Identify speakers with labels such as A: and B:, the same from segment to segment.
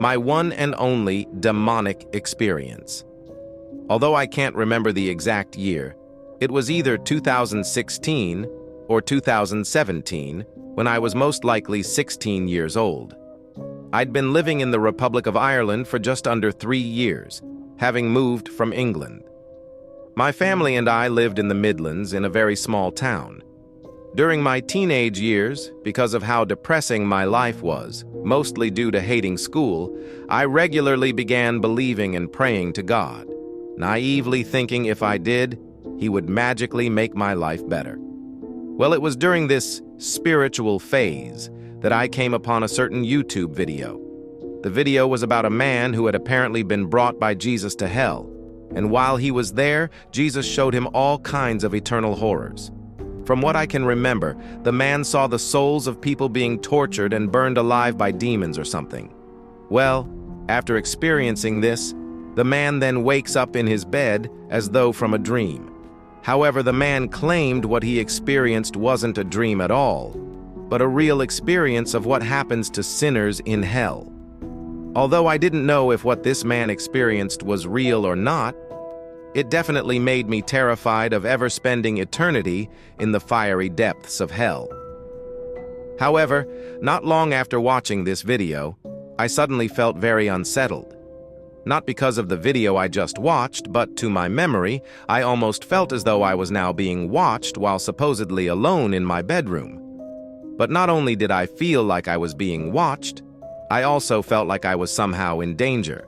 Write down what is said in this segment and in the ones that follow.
A: my one and only demonic experience. Although I can't remember the exact year, it was either 2016 or 2017 when I was most likely 16 years old. I'd been living in the Republic of Ireland for just under 3 years, having moved from England. My family and I lived in the Midlands in a very small town. During my teenage years, because of how depressing my life was, mostly due to hating school, I regularly began believing and praying to God, naively thinking if I did, He would magically make my life better. Well, it was during this spiritual phase that I came upon a certain YouTube video. The video was about a man who had apparently been brought by Jesus to hell, and while he was there, Jesus showed him all kinds of eternal horrors. From what I can remember, the man saw the souls of people being tortured and burned alive by demons or something. Well, after experiencing this, the man then wakes up in his bed as though from a dream. However, the man claimed what he experienced wasn't a dream at all, but a real experience of what happens to sinners in hell. Although I didn't know if what this man experienced was real or not, it definitely made me terrified of ever spending eternity in the fiery depths of hell. However, not long after watching this video, I suddenly felt very unsettled. Not because of the video I just watched, but to my memory, I almost felt as though I was now being watched while supposedly alone in my bedroom. But not only did I feel like I was being watched, I also felt like I was somehow in danger.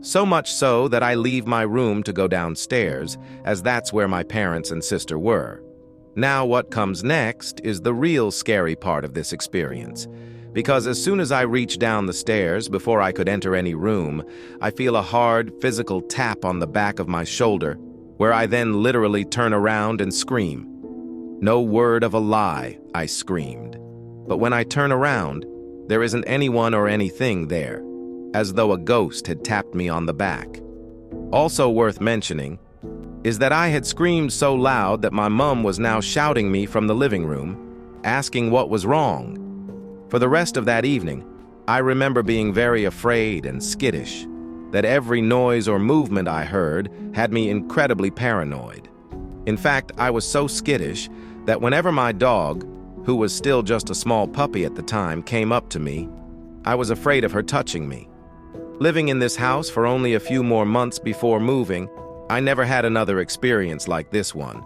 A: So much so that I leave my room to go downstairs, as that's where my parents and sister were. Now what comes next is the real scary part of this experience, because as soon as I reach down the stairs, before I could enter any room, I feel a hard, physical tap on the back of my shoulder, where I then literally turn around and scream. No word of a lie, I screamed. But when I turn around, there isn't anyone or anything there, as though a ghost had tapped me on the back. Also worth mentioning is that I had screamed so loud that my mom was now shouting me from the living room, asking what was wrong. For the rest of that evening, I remember being very afraid and skittish, that every noise or movement I heard had me incredibly paranoid. In fact, I was so skittish that whenever my dog, who was still just a small puppy at the time, came up to me, I was afraid of her touching me. Living in this house for only a few more months before moving, I never had another experience like this one.